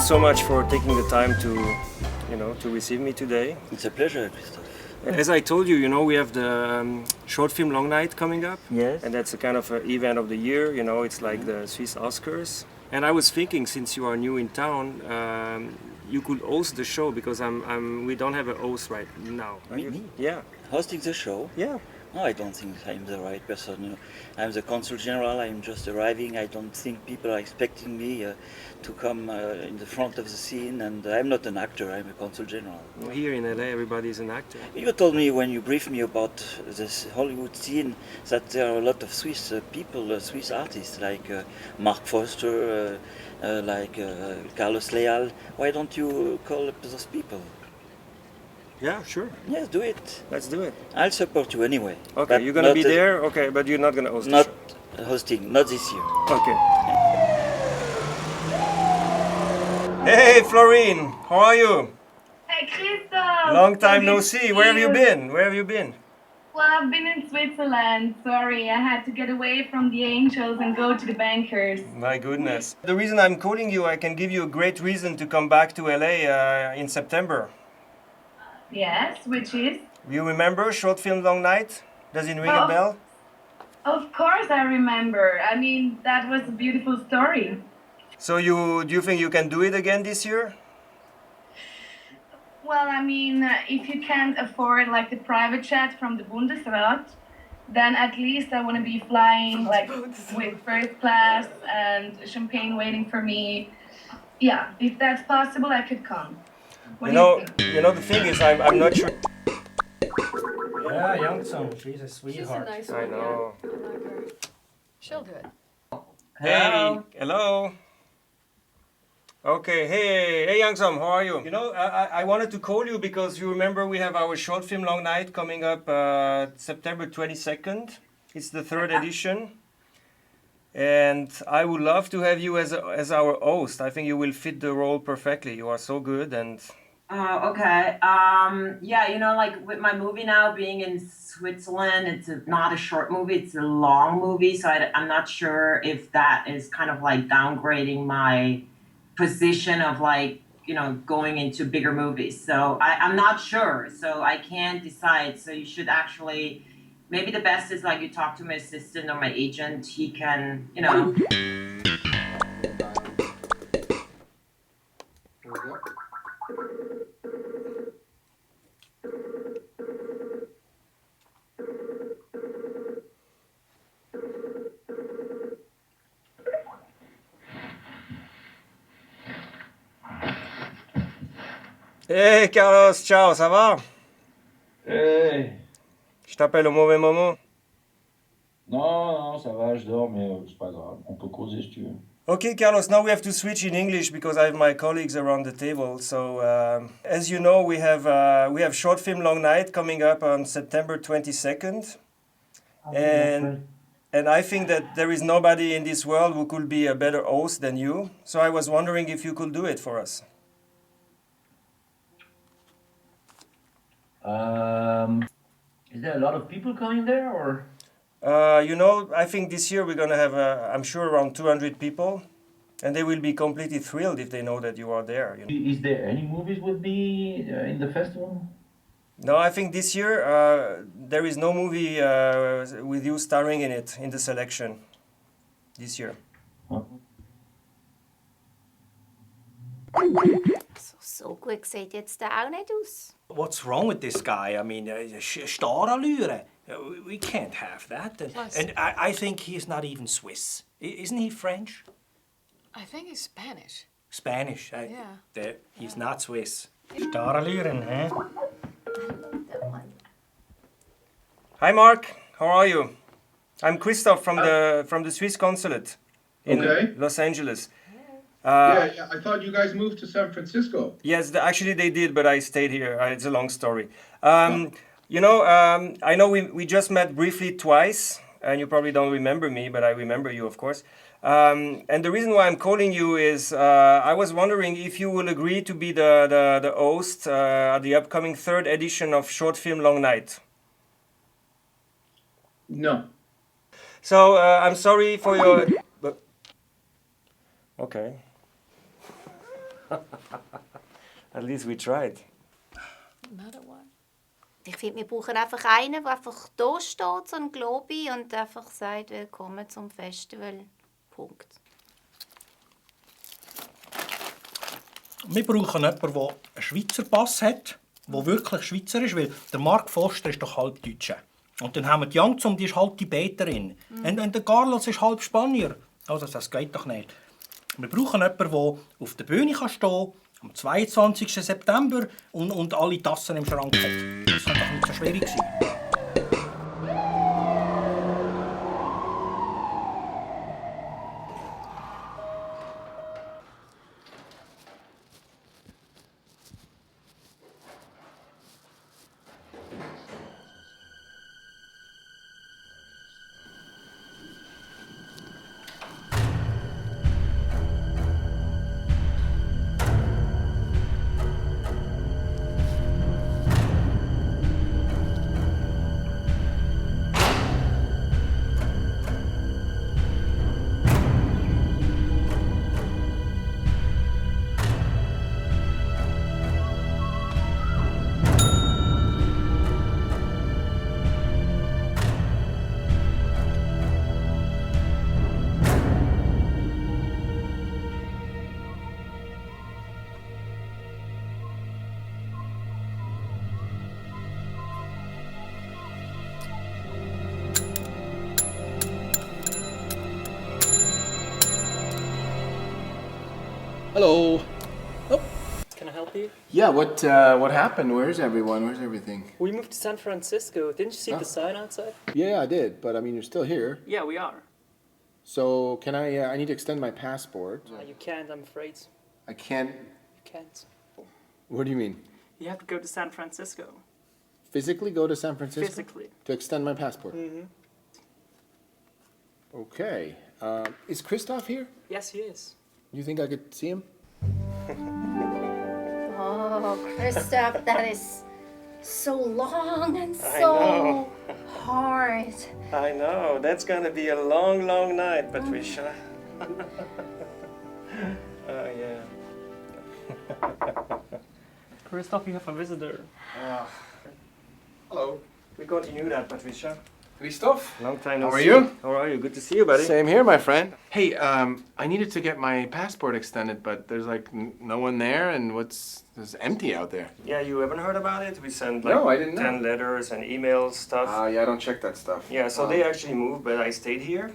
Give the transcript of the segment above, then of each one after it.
so much for taking the time to, to receive me today. It's a pleasure, Christophe. As I told you, we have the short film long night coming up. Yes. And that's a kind of event of the year, it's like the Swiss Oscars. And I was thinking, since you are new in town, you could host the show because we don't have a host right now. Me? Yeah. Hosting the show? Yeah. No, I don't think I'm the right person. I'm the consul general. I'm just arriving. I don't think people are expecting me to come in the front of the scene. And I'm not an actor. I'm a consul general. Here in LA, everybody is an actor. You told me when you briefed me about this Hollywood scene that there are a lot of Swiss people, Swiss artists like Mark Foster, like Carlos Leal. Why don't you call up those people? Yeah, sure. Yes, do it. Let's do it. I'll support you anyway. Okay, you're gonna be there. Okay, but you're not gonna host. Not the show. hosting, not this year. Okay. Hey, Florine, how are you? Hey, Christoph! Long time no see. Where have you been? Where have you been? Well, I've been in Switzerland. Sorry, I had to get away from the angels and go to the bankers. My goodness. The reason I'm calling you, I can give you a great reason to come back to LA in September. Yes, which is? You remember Short Film Long Night? Does it ring a bell? Of course I remember. I mean, that was a beautiful story. So do you think you can do it again this year? Well, I mean, if you can't afford like the private jet from the Bundesrat, then at least I want to be flying like with first class and champagne waiting for me. Yeah, if that's possible, I could come. What do you think? The thing is, I'm not sure. Yeah, Youngson, she's a sweetheart. She's a nice I one, know. yeah. I like her. She'll do it. Hey, hello. Okay, hey, Youngsam, how are you? I wanted to call you because you remember we have our short film long night coming up September 22nd. It's the third edition. And I would love to have you as our host. I think you will fit the role perfectly. You are so good and... Okay. Yeah, like with my movie now being in Switzerland, it's not a short movie, it's a long movie. So I'm not sure if that is kind of like downgrading my position of like, going into bigger movies. So I'm not sure. So I can't decide. So you should actually, maybe the best is like you talk to my assistant or my agent. He can, Hey Carlos, ciao, ça va? Hey. Je t'appelle au mauvais moment. Non, ça va, je dors, mais c'est pas grave. On peut causer si tu veux. Okay, Carlos, now we have to switch in English because I have my colleagues around the table. So, as you know, we have Short Film Long Night coming up on September 22nd. And I think that there is nobody in this world who could be a better host than you. So I was wondering if you could do it for us. Is there a lot of people coming there, or? I think this year we're going to have, I'm sure, around 200 people. And they will be completely thrilled if they know that you are there. Is there any movies with me in the festival? No, I think this year there is no movie with you starring in it, in the selection. This year. Huh? So gut sieht jetzt der auch nicht aus. What's wrong with this guy? I mean, Starallüre. We can't have that. And I think he's not even Swiss. Isn't he French? I think he's Spanish. Spanish. Yeah. He's not Swiss. Starallüren, hè? Hi, Mark. How are you? I'm Christoph from the Swiss consulate in Los Angeles. Yeah, I thought you guys moved to San Francisco. Yes, actually they did, but I stayed here. It's a long story. I know we just met briefly twice, and you probably don't remember me, but I remember you, of course. And the reason why I'm calling you is I was wondering if you will agree to be the host at the upcoming third edition of Short Film Long Night. No. So I'm sorry for your... Okay. At least we tried. No matter what. Ich finde, wir brauchen einfach einen, der einfach da steht, so ein Globi, und einfach sagt, willkommen zum Festival. Punkt. Wir brauchen jemanden, der einen Schweizer Pass hat, der wirklich Schweizer ist, weil der Mark Forster ist doch halb Deutscher. Und dann haben wir die Young, die ist halb Tibeterin. Und der Carlos ist halb Spanier. Also das geht doch nicht. Wir brauchen jemanden, der auf der Bühne stehen kann, am 22. September und alle Tassen im Schrank hat. Das kann doch nicht so schwierig sein. Hello. Can I help you? Yeah, what happened? Where's everyone? Where's everything? We moved to San Francisco. Didn't you see the sign outside? Yeah, I did, but I mean, you're still here. Yeah, we are. So can I need to extend my passport. You can't, I'm afraid. I can't. You can't. What do you mean? You have to go to San Francisco. Physically go to San Francisco? Physically. To extend my passport? Mm-hmm. Okay. Is Christoph here? Yes, he is. You think I could see him? Oh, Christoph, that is so long and I so know. hard. I know. That's gonna be a long, long night, Patricia. Yeah. Christoph, you have a visitor. Hello. We continue that, Patricia. Christoph? Long time no How are see. you? How are you? Good to see you, buddy. Same here, my friend. Hey, I needed to get my passport extended, but there's like no one there, and it's empty out there. Yeah, you haven't heard about it? We sent like No, I didn't know. 10 letters and emails, stuff. Yeah, I don't check that stuff. Yeah, so they actually moved, but I stayed here.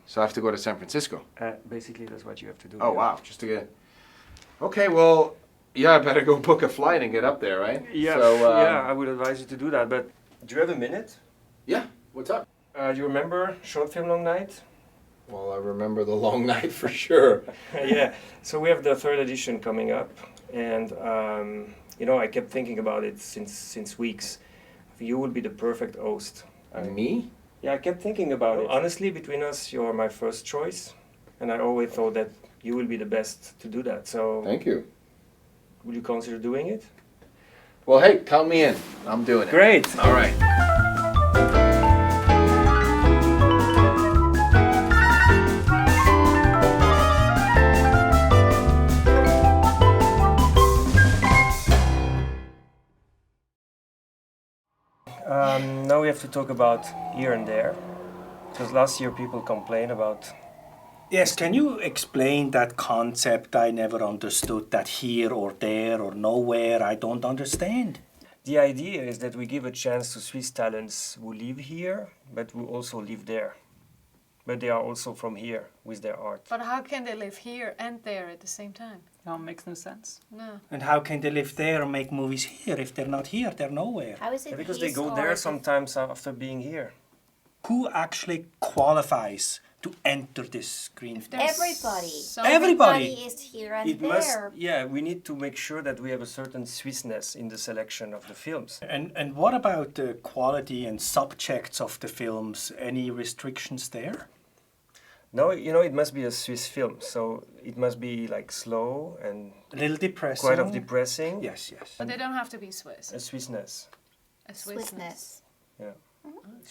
So I have to go to San Francisco. Basically, that's what you have to do. Oh yeah. wow, just to get. Okay, well, yeah, I better go book a flight and get up there, right? Yeah, So, yeah, I would advise you to do that. But do you have a minute? Yeah. What's up? Do you remember Short Film Long Night? Well, I remember the long night for sure. Yeah. So we have the 3rd edition coming up, and you know, I kept thinking about it since weeks. You would be the perfect host. Me? Yeah, I kept thinking about it. Honestly, between us, you're my first choice, and I always thought that you will be the best to do that. So. Thank you. Would you consider doing it? Well, hey, count me in. I'm doing it. Great. All right. Now we have to talk about here and there, because last year people complained about. Yes, can you explain that concept? I never understood that here or there or nowhere. I don't understand. The idea is that we give a chance to Swiss talents who live here, but who also live there. But they are also from here with their art. But how can they live here and there at the same time? No, makes no sense. No. And how can they live there and make movies here? If they're not here, they're nowhere. How is it Because they his go art there if- sometimes after being here. Who actually qualifies to enter this green? Everybody. So Everybody. is here and It must, there. yeah, we need to make sure that we have a certain Swissness in the selection of the films. And what about the quality and subjects of the films? Any restrictions there? No, you know, it must be a Swiss film, so it must be like slow and A little depressing. quite of depressing. Yes, yes. But they don't have to be Swiss. A Swissness. A Swissness. Yeah.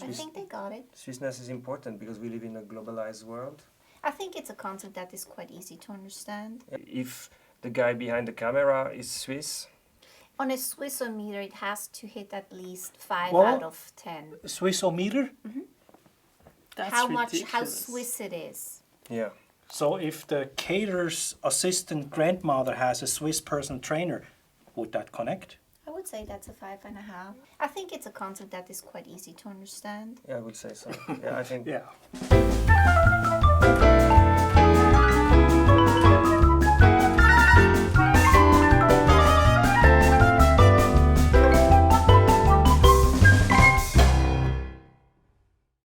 I think they got it. Swissness is important because we live in a globalized world. I think it's a concept that is quite easy to understand. If the guy behind the camera is Swiss. On a Swissometer, it has to hit at least 5 Well, out of 10. Swissometer. That's How ridiculous. Swiss it is. Yeah. So if the caterer's assistant grandmother has a Swiss personal trainer, would that connect? I would say that's a 5.5. I think it's a concept that is quite easy to understand. Yeah, I would say so. Yeah, I think. Yeah.